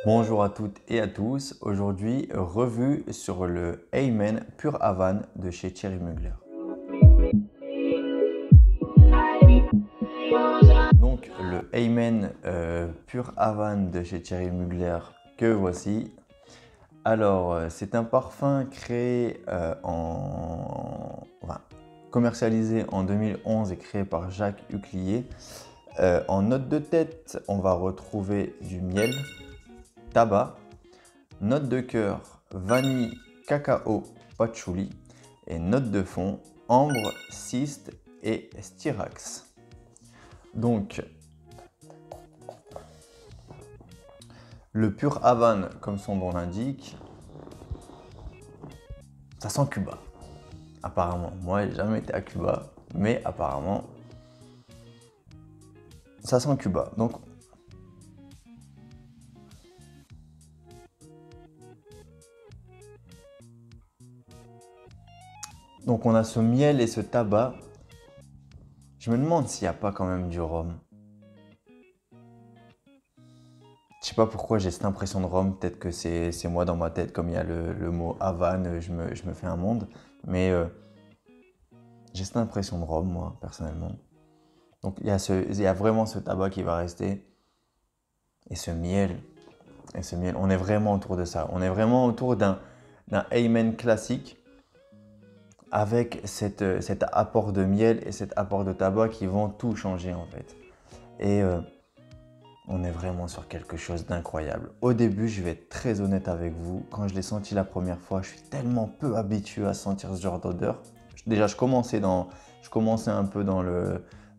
Bonjour à toutes et à tous. Aujourd'hui, revue sur le Heyman Pure Havane de chez Thierry Mugler. Donc, le Heyman Pure Havane de chez Thierry Mugler que voici. Alors, c'est un parfum créé commercialisé en 2011 et créé par Jacques Huclier. En note de tête, on va retrouver du miel, tabac, note de cœur, vanille, cacao, patchouli et note de fond, ambre, cyste et styrax. Donc, le Pure Havane, comme son nom l'indique, ça sent Cuba. Apparemment, moi j'ai jamais été à Cuba, mais apparemment, ça sent Cuba. Donc on a ce miel et ce tabac. Je me demande s'il n'y a pas quand même du rhum. Je sais pas pourquoi j'ai cette impression de rhum, peut-être que c'est moi dans ma tête, comme il y a le mot Havane, je me fais un monde. Mais j'ai cette impression de rhum, moi, personnellement. Donc il y a vraiment ce tabac qui va rester. Et ce miel. On est vraiment autour de ça. On est vraiment autour d'un Heyman classique avec cet apport de miel et cet apport de tabac qui vont tout changer en fait. Et on est vraiment sur quelque chose d'incroyable. Au début, je vais être très honnête avec vous, quand je l'ai senti la première fois, je suis tellement peu habitué à sentir ce genre d'odeur. Déjà, je commençais un peu dans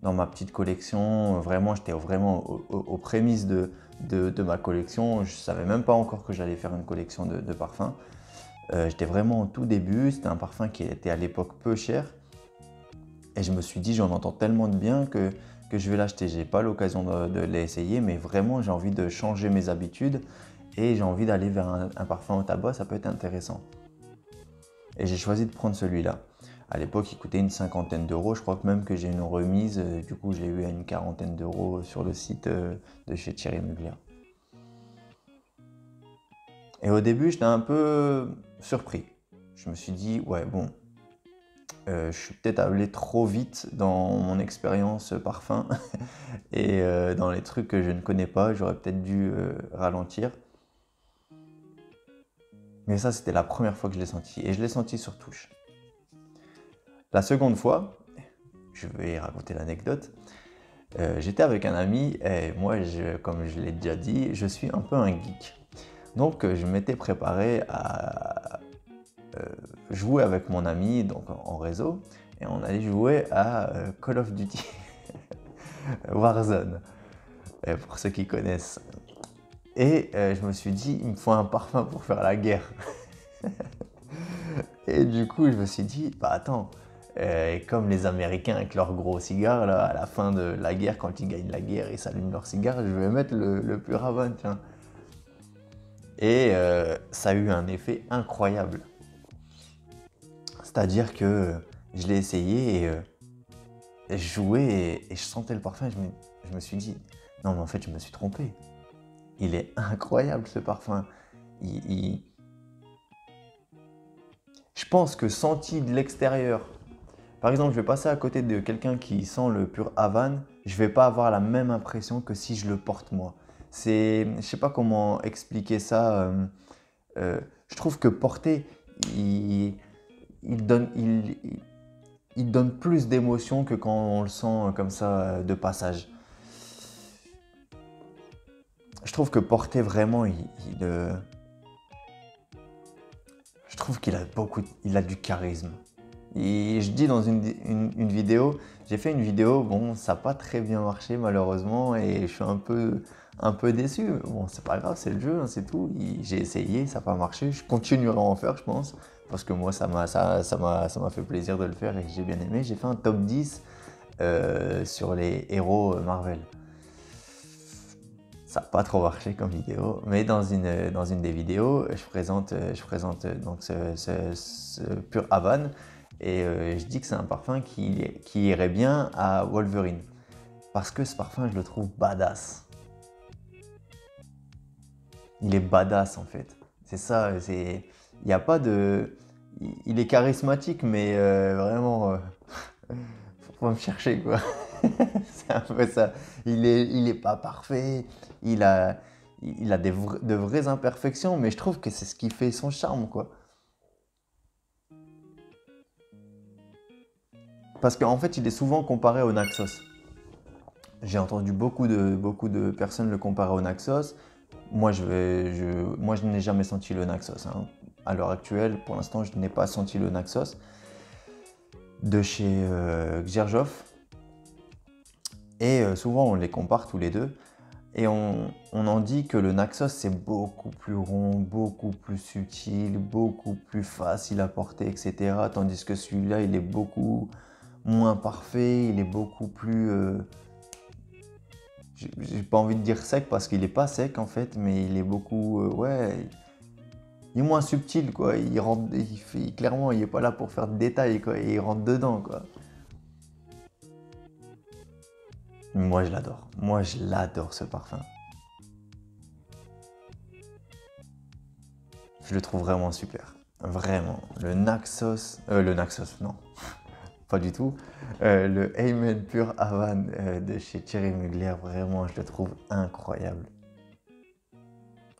ma petite collection. Vraiment, j'étais vraiment aux prémices de ma collection. Je ne savais même pas encore que j'allais faire une collection de parfums. J'étais vraiment au tout début. C'était un parfum qui était à l'époque peu cher. Et je me suis dit, j'en entends tellement de bien que je vais l'acheter. Je n'ai pas l'occasion de l'essayer, mais vraiment, j'ai envie de changer mes habitudes et j'ai envie d'aller vers un parfum au tabac, ça peut être intéressant. Et j'ai choisi de prendre celui-là. À l'époque, il coûtait une cinquantaine d'euros. Je crois que même que j'ai une remise. Du coup, je l'ai eu à une quarantaine d'euros sur le site de chez Thierry Mugler. Et au début, j'étais un peu surpris. Je me suis dit, ouais, bon, je suis peut-être allé trop vite dans mon expérience parfum et dans les trucs que je ne connais pas, j'aurais peut-être dû ralentir. Mais ça, c'était la première fois que je l'ai senti et je l'ai senti sur touche. La seconde fois, je vais raconter l'anecdote, j'étais avec un ami et moi, comme je l'ai déjà dit, je suis un peu un geek. Donc, je m'étais préparé à jouer avec mon ami donc en réseau et on allait jouer à Call of Duty Warzone, pour ceux qui connaissent. Et je me suis dit, il me faut un parfum pour faire la guerre. Et du coup, je me suis dit, bah attends, comme les Américains avec leurs gros cigares, là, à la fin de la guerre, quand ils gagnent la guerre, ils s'allument leurs cigares, je vais mettre le Pure Havane, tiens. Et ça a eu un effet incroyable. C'est-à-dire que je l'ai essayé et je jouais et je sentais le parfum et je me suis dit, non mais en fait je me suis trompé. Il est incroyable ce parfum. Je pense que senti de l'extérieur, par exemple je vais passer à côté de quelqu'un qui sent le Pure Havane, je ne vais pas avoir la même impression que si je le porte moi. Je ne sais pas comment expliquer ça. Je trouve que porter, il donne plus d'émotion que quand on le sent comme ça de passage. Je trouve que porter vraiment, je trouve il a du charisme. Et je dis dans une vidéo, j'ai fait une vidéo, bon, ça n'a pas très bien marché malheureusement et je suis un peu déçu. Bon, c'est pas grave, c'est le jeu, hein, c'est tout. J'ai essayé, ça n'a pas marché. Je continuerai à en faire, je pense, parce que moi, ça m'a fait plaisir de le faire et que j'ai bien aimé. J'ai fait un top 10 sur les héros Marvel. Ça n'a pas trop marché comme vidéo, mais dans une des vidéos, je présente donc ce Pure Havane et je dis que c'est un parfum qui irait bien à Wolverine. Parce que ce parfum, je le trouve badass. il est badass en fait. C'est ça, il n'y a pas de... Il est charismatique, mais vraiment, faut pas me chercher quoi. C'est un peu ça. Il est pas parfait, il a, il a de vraies imperfections, mais je trouve que c'est ce qui fait son charme quoi. Parce qu'en fait, il est souvent comparé au Naxos. J'ai entendu beaucoup de personnes le comparer au Naxos. Moi, je n'ai jamais senti le Naxos, hein. À l'heure actuelle, pour l'instant, je n'ai pas senti le Naxos de chez Xerjoff. Et souvent, on les compare tous les deux. Et on en dit que le Naxos, c'est beaucoup plus rond, beaucoup plus subtil, beaucoup plus facile à porter, etc. Tandis que celui-là, il est beaucoup moins parfait, il est beaucoup plus... j'ai pas envie de dire sec parce qu'il est pas sec en fait, mais il est beaucoup... ouais, il est moins subtil quoi. Clairement, il est pas là pour faire de détails quoi. Il rentre dedans quoi. Moi, je l'adore. Moi, je l'adore ce parfum. Je le trouve vraiment super. Vraiment. Le Naxos, non. Pas du tout. Le Amen Pure Havane de chez Thierry Mugler, vraiment, je le trouve incroyable.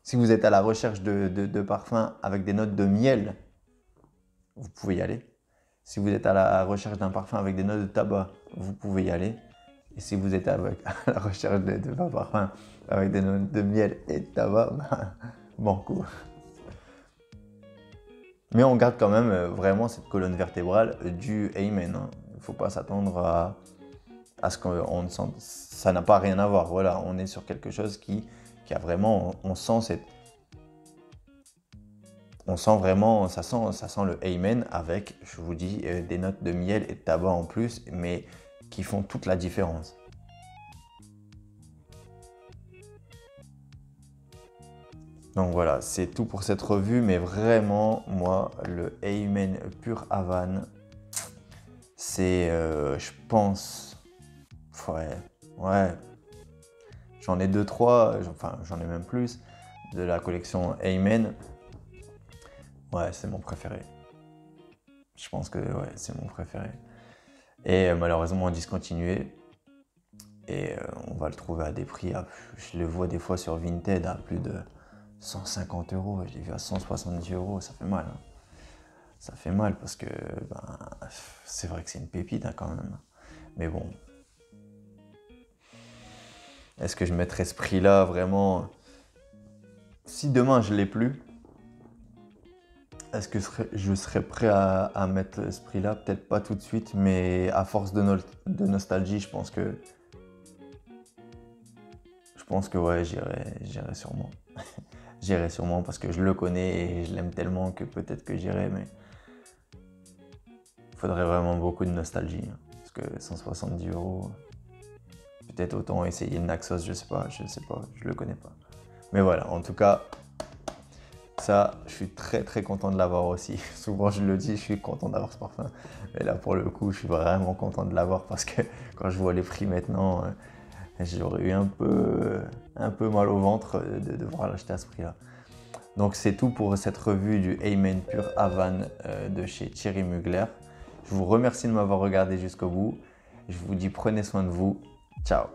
Si vous êtes à la recherche de parfums avec des notes de miel, vous pouvez y aller. Si vous êtes à la recherche d'un parfum avec des notes de tabac, vous pouvez y aller. Et si vous êtes à la recherche de parfums avec des notes de miel et de tabac, banco. Mais on garde quand même vraiment cette colonne vertébrale du Amen, hein. Il ne faut pas s'attendre à ce qu'on sente. Ça n'a pas rien à voir. Voilà, on est sur quelque chose qui a vraiment. On sent vraiment. Ça sent le Amen avec, je vous dis, des notes de miel et de tabac en plus, mais qui font toute la différence. Donc voilà, c'est tout pour cette revue, mais vraiment, moi, le Amen Pure Havane, c'est, je pense, ouais, j'en ai 2-3, enfin j'en ai même plus, de la collection Amen. Ouais, c'est mon préféré. Je pense que ouais, c'est mon préféré. Et malheureusement discontinué. Et on va le trouver à des prix, je le vois des fois sur Vinted à plus de 150 euros. Je l'ai vu à 170 euros, ça fait mal, hein. Ça fait mal parce que ben, c'est vrai que c'est une pépite hein, quand même. Mais bon, est-ce que je mettrais ce prix-là vraiment? Si demain je l'ai plus, est-ce que je serais prêt à mettre ce prix-là? Peut-être pas tout de suite, mais à force de nostalgie, je pense que ouais, j'irai sûrement. J'irai sûrement parce que je le connais et je l'aime tellement que peut-être que j'irai, mais il faudrait vraiment beaucoup de nostalgie, hein, parce que 170 euros, peut-être autant essayer le Naxos, je sais pas, je le connais pas. Mais voilà, en tout cas, ça, je suis très très content de l'avoir aussi. Souvent je le dis, je suis content d'avoir ce parfum. Mais là pour le coup, je suis vraiment content de l'avoir parce que quand je vois les prix maintenant, j'aurais eu un peu mal au ventre de devoir l'acheter à ce prix-là. Donc c'est tout pour cette revue du Amen Pure Havane de chez Thierry Mugler. Je vous remercie de m'avoir regardé jusqu'au bout. Je vous dis prenez soin de vous. Ciao.